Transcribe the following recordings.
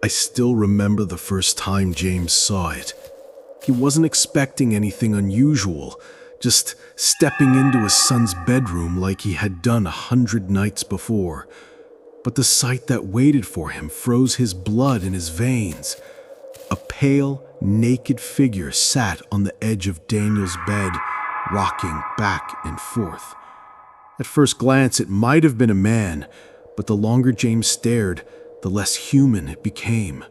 I still remember the first time James saw it. He wasn't expecting anything unusual, just stepping into his son's bedroom like he had done 100 nights before. But the sight that waited for him froze his blood in his veins. A pale, naked figure sat on the edge of Daniel's bed, rocking back and forth. At first glance, it might have been a man, but the longer James stared, the less human it became.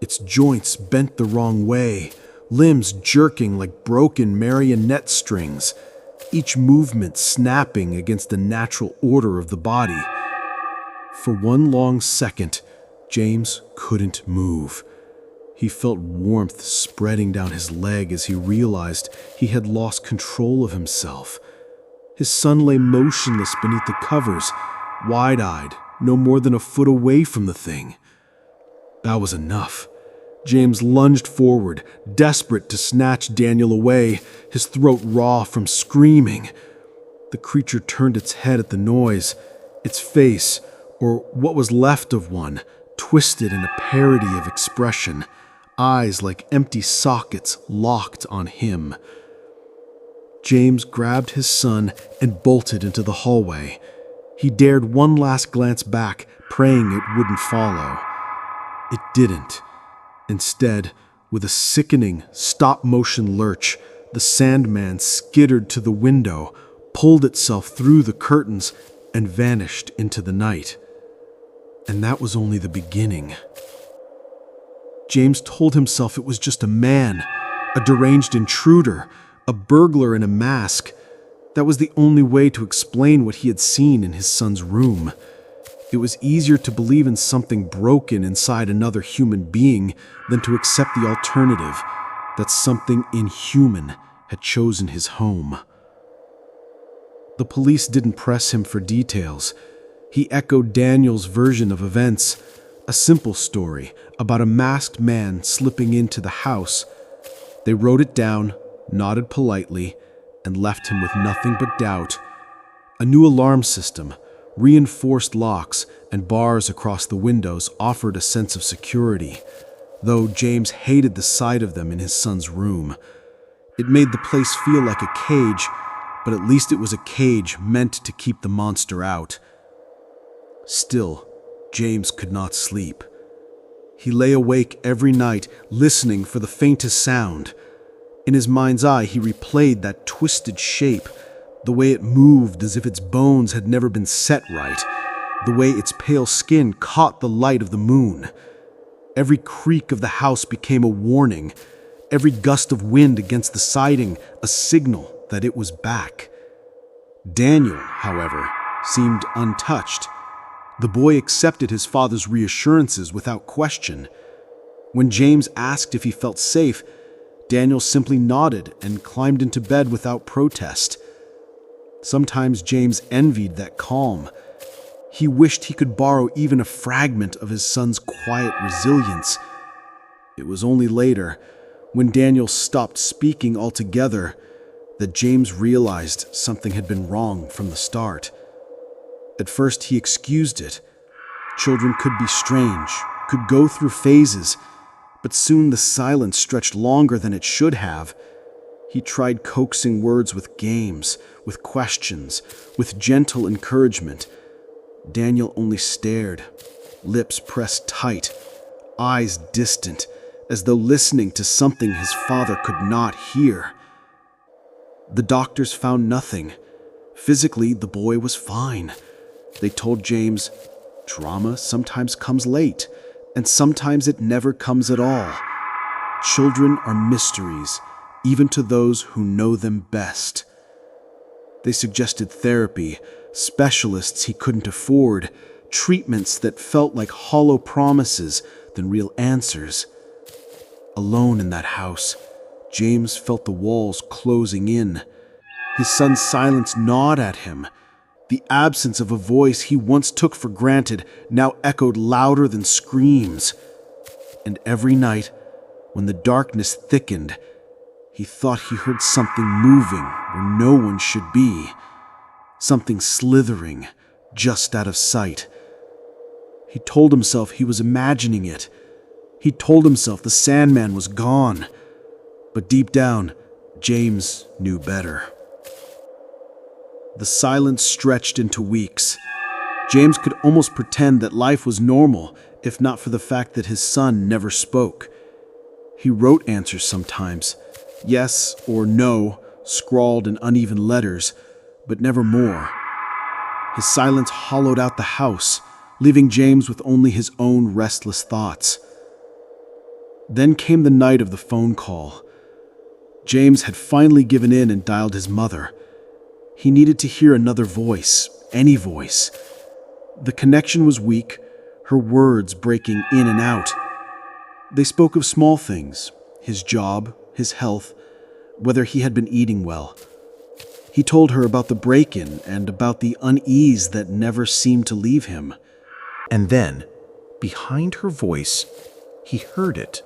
Its joints bent the wrong way, limbs jerking like broken marionette strings, each movement snapping against the natural order of the body. For one long second, James couldn't move. He felt warmth spreading down his leg as he realized he had lost control of himself. His son lay motionless beneath the covers, wide-eyed, no more than a foot away from the thing. That was enough. James lunged forward, desperate to snatch Daniel away, his throat raw from screaming. The creature turned its head at the noise, its face, or what was left of one, twisted in a parody of expression, eyes like empty sockets locked on him. James grabbed his son and bolted into the hallway. He dared one last glance back, praying it wouldn't follow. It didn't. Instead, with a sickening, stop-motion lurch, the Sandman skittered to the window, pulled itself through the curtains, and vanished into the night. And that was only the beginning. James told himself it was just a man, a deranged intruder, a burglar in a mask. That was the only way to explain what he had seen in his son's room. It was easier to believe in something broken inside another human being than to accept the alternative, that something inhuman had chosen his home. The police didn't press him for details. He echoed Daniel's version of events, a simple story about a masked man slipping into the house. They wrote it down, nodded politely, and left him with nothing but doubt. A new alarm system, reinforced locks, and bars across the windows offered a sense of security, though James hated the sight of them in his son's room. It made the place feel like a cage, but at least it was a cage meant to keep the monster out. Still, James could not sleep. He lay awake every night, listening for the faintest sound. In his mind's eye, he replayed that twisted shape, the way it moved as if its bones had never been set right, the way its pale skin caught the light of the moon. Every creak of the house became a warning, every gust of wind against the siding a signal that it was back. Daniel, however, seemed untouched. The boy accepted his father's reassurances without question. When James asked if he felt safe, Daniel simply nodded and climbed into bed without protest. Sometimes James envied that calm. He wished he could borrow even a fragment of his son's quiet resilience. It was only later, when Daniel stopped speaking altogether, that James realized something had been wrong from the start. At first, he excused it. Children could be strange, could go through phases, but soon the silence stretched longer than it should have. He tried coaxing words with games, with questions, with gentle encouragement. Daniel only stared, lips pressed tight, eyes distant, as though listening to something his father could not hear. The doctors found nothing. Physically, the boy was fine. They told James, trauma sometimes comes late, and sometimes it never comes at all. Children are mysteries, even to those who know them best. They suggested therapy, specialists he couldn't afford, treatments that felt like hollow promises than real answers. Alone in that house, James felt the walls closing in. His son's silence gnawed at him. The absence of a voice he once took for granted now echoed louder than screams. And every night, when the darkness thickened, he thought he heard something moving where no one should be. Something slithering just out of sight. He told himself he was imagining it, He told himself the Sandman was gone, but deep down, James knew better. The silence stretched into weeks. James could almost pretend that life was normal, if not for the fact that his son never spoke. He wrote answers sometimes, yes or no, scrawled in uneven letters, but never more. His silence hollowed out the house, leaving James with only his own restless thoughts. Then came the night of the phone call. James had finally given in and dialed his mother. He needed to hear another voice, any voice. The connection was weak, her words breaking in and out. They spoke of small things, his job, his health, whether he had been eating well. He told her about the break-in and about the unease that never seemed to leave him. And then, behind her voice, he heard it.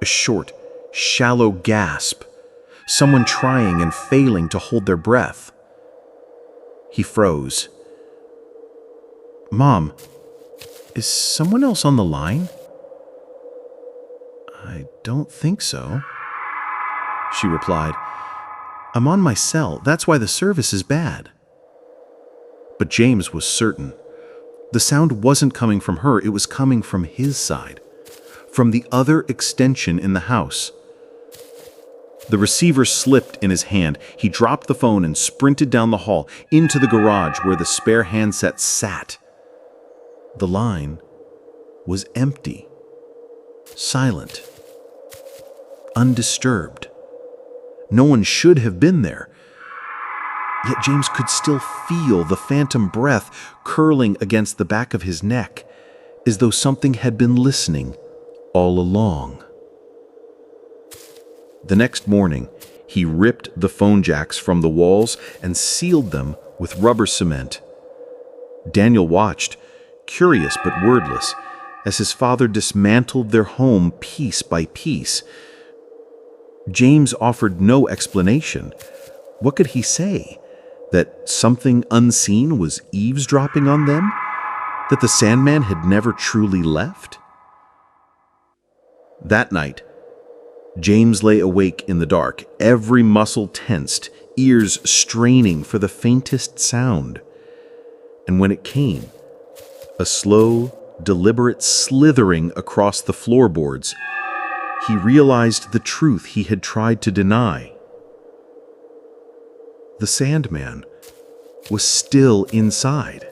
A short, shallow gasp. Someone trying and failing to hold their breath. He froze. "Mom, is someone else on the line?" "I don't think so," she replied. "I'm on my cell. That's why the service is bad." But James was certain. The sound wasn't coming from her, it was coming from his side, from the other extension in the house. The receiver slipped in his hand. He dropped the phone and sprinted down the hall into the garage where the spare handset sat. The line was empty, silent, undisturbed. No one should have been there. Yet James could still feel the phantom breath curling against the back of his neck, as though something had been listening all along. The next morning, he ripped the phone jacks from the walls and sealed them with rubber cement. Daniel watched, curious but wordless, as his father dismantled their home piece by piece. James offered no explanation. What could he say? That something unseen was eavesdropping on them? That the Sandman had never truly left? That night, James lay awake in the dark, every muscle tensed, ears straining for the faintest sound. And when it came, a slow, deliberate slithering across the floorboards, he realized the truth he had tried to deny. The Sandman was still inside.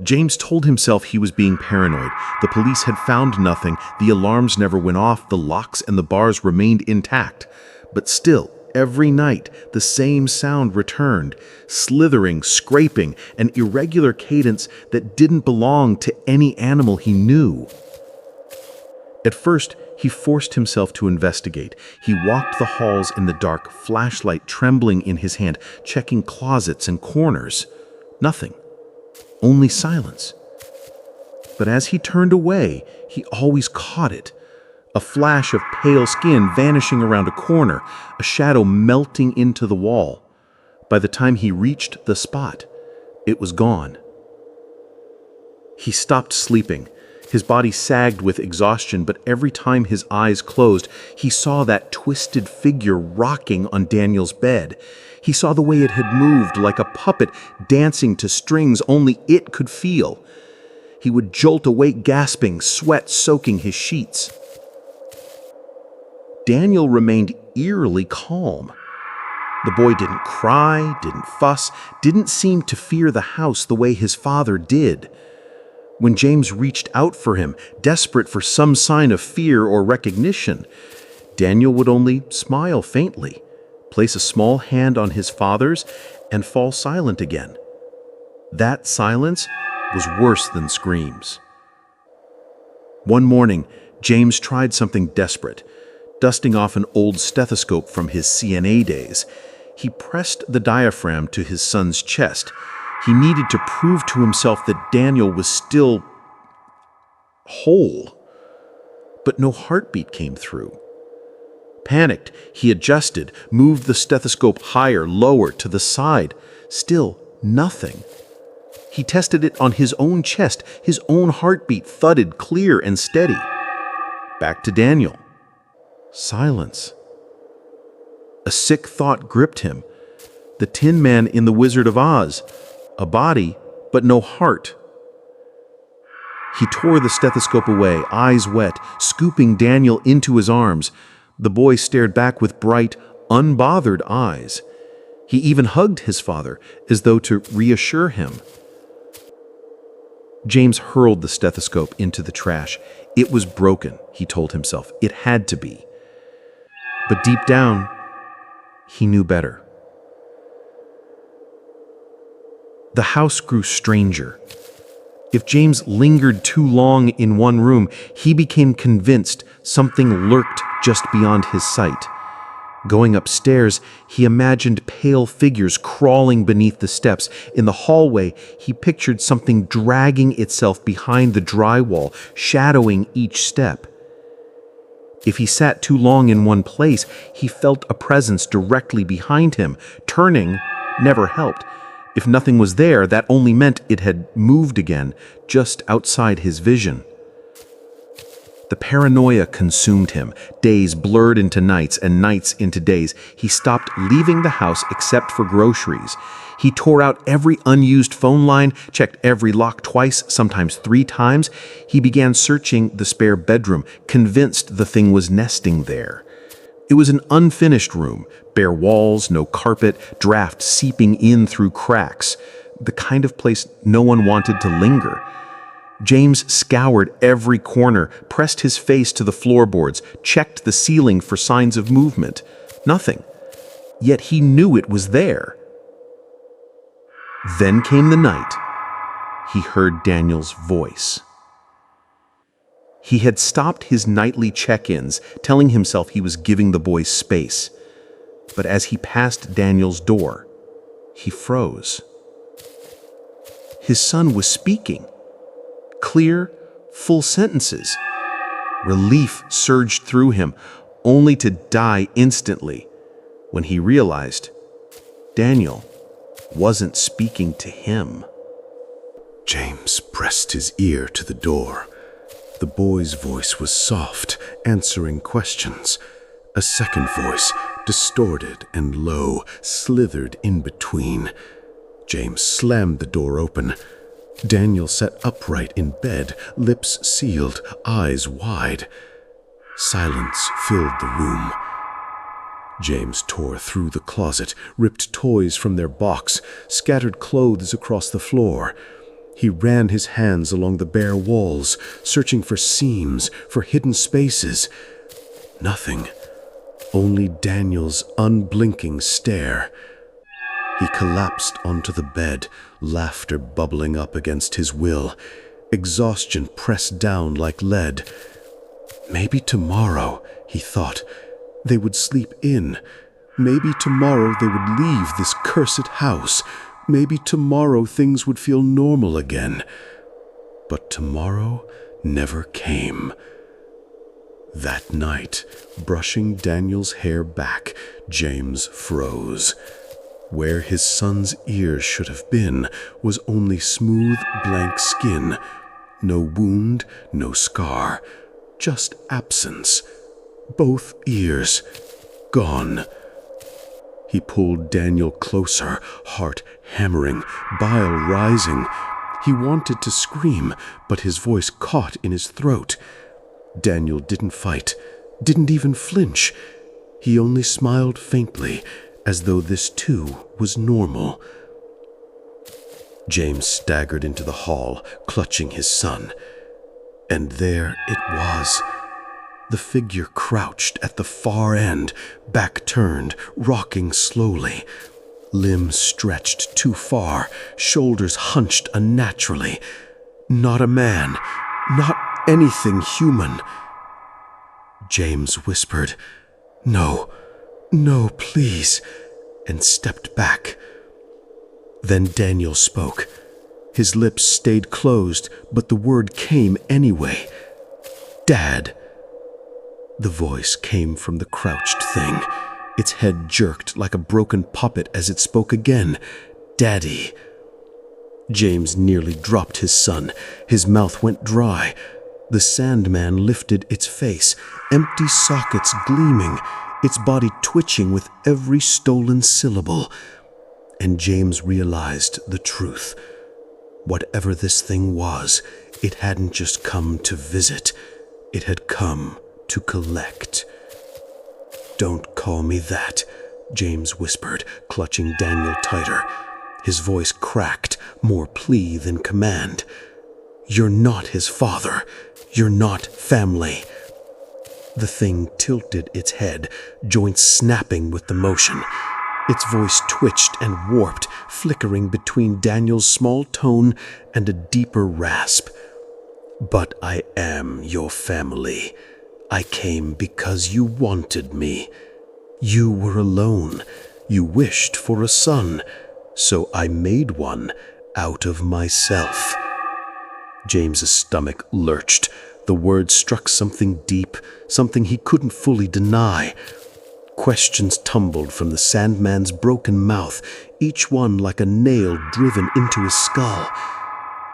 James told himself he was being paranoid. The police had found nothing, the alarms never went off, the locks and the bars remained intact. But still, every night, the same sound returned, slithering, scraping, an irregular cadence that didn't belong to any animal he knew. At first, he forced himself to investigate. He walked the halls in the dark, flashlight trembling in his hand, checking closets and corners. Nothing. Only silence. But as he turned away, he always caught it. A flash of pale skin vanishing around a corner, a shadow melting into the wall. By the time he reached the spot, it was gone. He stopped sleeping. His body sagged with exhaustion, but every time his eyes closed, he saw that twisted figure rocking on Daniel's bed. He saw the way it had moved like a puppet dancing to strings only it could feel. He would jolt awake gasping, sweat soaking his sheets. Daniel remained eerily calm. The boy didn't cry, didn't fuss, didn't seem to fear the house the way his father did. When James reached out for him, desperate for some sign of fear or recognition, Daniel would only smile faintly, place a small hand on his father's, and fall silent again. That silence was worse than screams. One morning, James tried something desperate. Dusting off an old stethoscope from his CNA days, he pressed the diaphragm to his son's chest. He needed to prove to himself that Daniel was still whole. But no heartbeat came through. Panicked, he adjusted, moved the stethoscope higher, lower, to the side. Still nothing. He tested it on his own chest. His own heartbeat thudded clear and steady. Back to Daniel. Silence. A sick thought gripped him. The Tin Man in The Wizard of Oz. A body, but no heart. He tore the stethoscope away, eyes wet, scooping Daniel into his arms. The boy stared back with bright, unbothered eyes. He even hugged his father, as though to reassure him. James hurled the stethoscope into the trash. It was broken, he told himself. It had to be. But deep down, he knew better. The house grew stranger. If James lingered too long in one room, he became convinced something lurked just beyond his sight. Going upstairs, he imagined pale figures crawling beneath the steps. In the hallway, he pictured something dragging itself behind the drywall, shadowing each step. If he sat too long in one place, he felt a presence directly behind him. Turning never helped. If nothing was there, that only meant it had moved again, just outside his vision. The paranoia consumed him. Days blurred into nights and nights into days. He stopped leaving the house except for groceries. He tore out every unused phone line, checked every lock twice, sometimes 3 times. He began searching the spare bedroom, convinced the thing was nesting there. It was an unfinished room, bare walls, no carpet, draft seeping in through cracks, the kind of place no one wanted to linger. James scoured every corner, pressed his face to the floorboards, checked the ceiling for signs of movement. Nothing. Yet he knew it was there. Then came the night. He heard Daniel's voice. He had stopped his nightly check-ins, telling himself he was giving the boy space. But as he passed Daniel's door, he froze. His son was speaking. Clear, full sentences. Relief surged through him, only to die instantly when he realized Daniel wasn't speaking to him. James pressed his ear to the door. The boy's voice was soft, answering questions. A second voice, distorted and low, slithered in between. James slammed the door open. Daniel sat upright in bed, lips sealed, eyes wide. Silence filled the room. James tore through the closet, ripped toys from their box, scattered clothes across the floor. He ran his hands along the bare walls, searching for seams, for hidden spaces. Nothing. Only Daniel's unblinking stare. He collapsed onto the bed, laughter bubbling up against his will. Exhaustion pressed down like lead. Maybe tomorrow, he thought, they would sleep in. Maybe tomorrow they would leave this cursed house. Maybe tomorrow things would feel normal again. But tomorrow never came. That night, brushing Daniel's hair back, James froze. Where his son's ears should have been was only smooth, blank skin. No wound, no scar, just absence. Both ears gone. He pulled Daniel closer, heart hammering, bile rising. He wanted to scream, but his voice caught in his throat. Daniel didn't fight, didn't even flinch. He only smiled faintly, as though this too was normal. James staggered into the hall, clutching his son. And there it was. The figure crouched at the far end, back turned, rocking slowly. Limbs stretched too far, shoulders hunched unnaturally. Not a man, not anything human. James whispered, "No, no, please," and stepped back. Then Daniel spoke. His lips stayed closed, but the word came anyway. "Dad." The voice came from the crouched thing. Its head jerked like a broken puppet as it spoke again. "Daddy." James nearly dropped his son. His mouth went dry. The Sandman lifted its face, empty sockets gleaming, its body twitching with every stolen syllable. And James realized the truth. Whatever this thing was, it hadn't just come to visit. It had come to collect. "Don't call me that," James whispered, clutching Daniel tighter. His voice cracked, more plea than command. "You're not his father. You're not family." The thing tilted its head, joints snapping with the motion. Its voice twitched and warped, flickering between Daniel's small tone and a deeper rasp. "But I am your family. I came because you wanted me. You were alone. You wished for a son, so I made one out of myself." James's stomach lurched. The words struck something deep, something he couldn't fully deny. Questions tumbled from the Sandman's broken mouth, each one like a nail driven into his skull.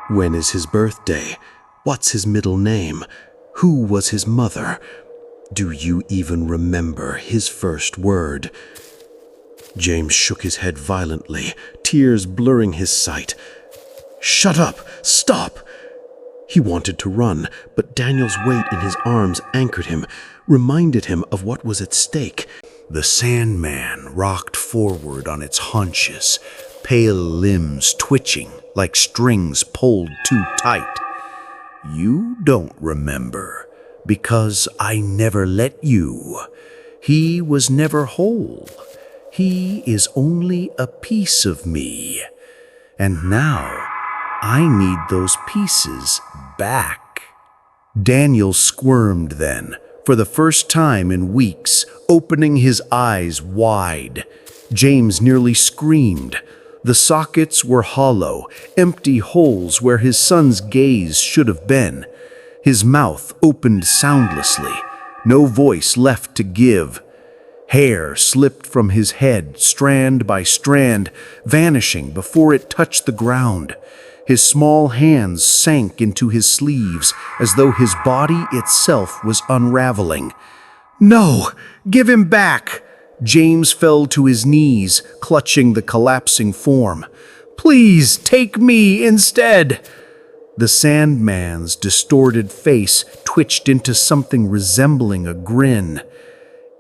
When is his birthday? What's his middle name? Who was his mother? Do you even remember his first word? James shook his head violently, tears blurring his sight. "Shut up! Stop!" He wanted to run, but Daniel's weight in his arms anchored him, reminded him of what was at stake. The Sandman rocked forward on its haunches, pale limbs twitching like strings pulled too tight. "You don't remember, because I never let you. He was never whole. He is only a piece of me. And now I need those pieces back." Daniel squirmed then, for the first time in weeks, opening his eyes wide. James nearly screamed. The sockets were hollow, empty holes where his son's gaze should have been. His mouth opened soundlessly, no voice left to give. Hair slipped from his head, strand by strand, vanishing before it touched the ground. His small hands sank into his sleeves as though his body itself was unraveling. "No! Give him back!" James fell to his knees, clutching the collapsing form. "Please take me instead!" The Sandman's distorted face twitched into something resembling a grin.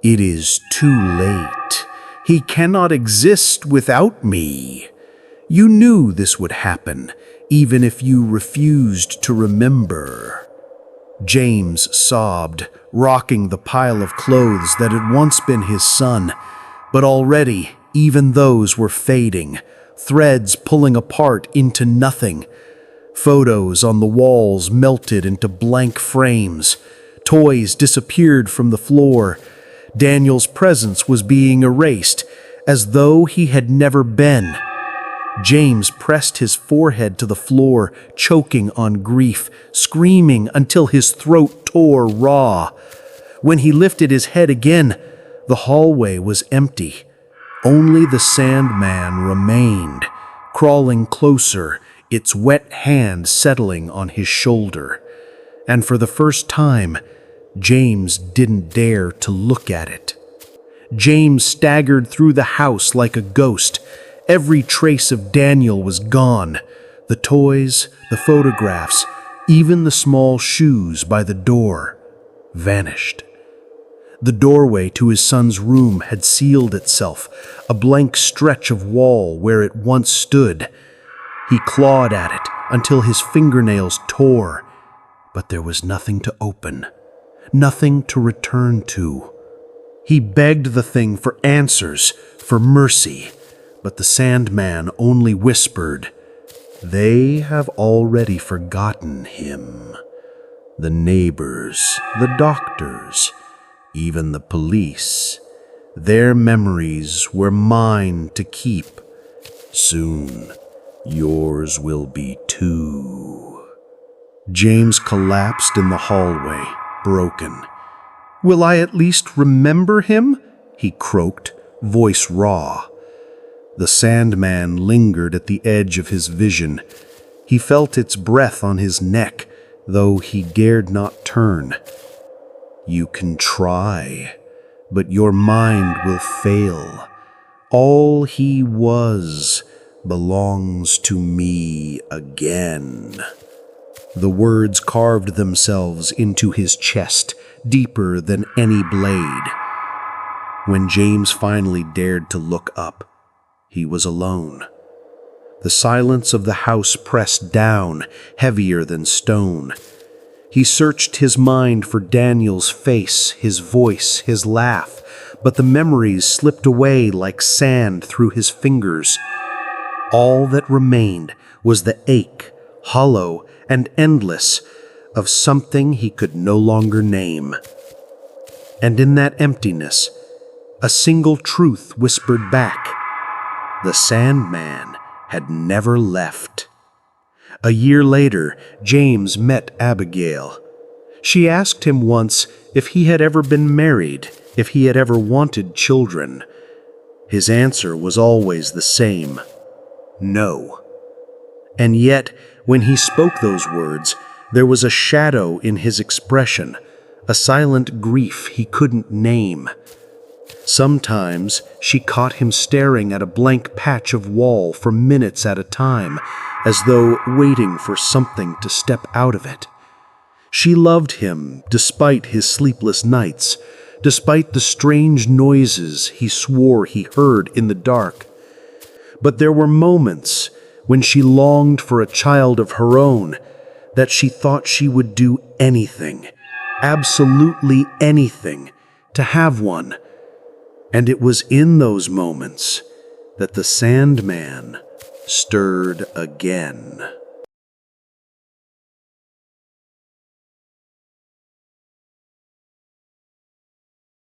"It is too late. He cannot exist without me. You knew this would happen, even if you refused to remember." James sobbed, rocking the pile of clothes that had once been his son. But already, even those were fading, threads pulling apart into nothing. Photos on the walls melted into blank frames. Toys disappeared from the floor. Daniel's presence was being erased, as though he had never been. James pressed his forehead to the floor, choking on grief, screaming until his throat tore raw. When he lifted his head again, the hallway was empty. Only the Sandman remained, crawling closer, its wet hand settling on his shoulder. And for the first time, James didn't dare to look at it. James staggered through the house like a ghost. Every trace of Daniel was gone. The toys, the photographs, even the small shoes by the door vanished. The doorway to his son's room had sealed itself, a blank stretch of wall where it once stood. He clawed at it until his fingernails tore, but there was nothing to open, nothing to return to. He begged the thing for answers, for mercy, but the Sandman only whispered, "They have already forgotten him. The neighbors, the doctors, even the police. Their memories were mine to keep. Soon, yours will be too." James collapsed in the hallway, broken. "Will I at least remember him?" he croaked, voice raw. The Sandman lingered at the edge of his vision. He felt its breath on his neck, though he dared not turn. You can try, but your mind will fail. All he was belongs to me again. The words carved themselves into his chest, deeper than any blade. When James finally dared to look up, he was alone. The silence of the house pressed down, heavier than stone. He searched his mind for Daniel's face, his voice, his laugh, but the memories slipped away like sand through his fingers. All that remained was the ache, hollow and endless, of something he could no longer name. And in that emptiness, a single truth whispered back. The Sandman had never left. A year later, James met Abigail. She asked him once if he had ever been married, if he had ever wanted children. His answer was always the same: no. And yet, when he spoke those words, there was a shadow in his expression, a silent grief he couldn't name. Sometimes she caught him staring at a blank patch of wall for minutes at a time, as though waiting for something to step out of it. She loved him despite his sleepless nights, despite the strange noises he swore he heard in the dark. But there were moments when she longed for a child of her own, that she thought she would do anything, absolutely anything, to have one. And it was in those moments that the Sandman stirred again.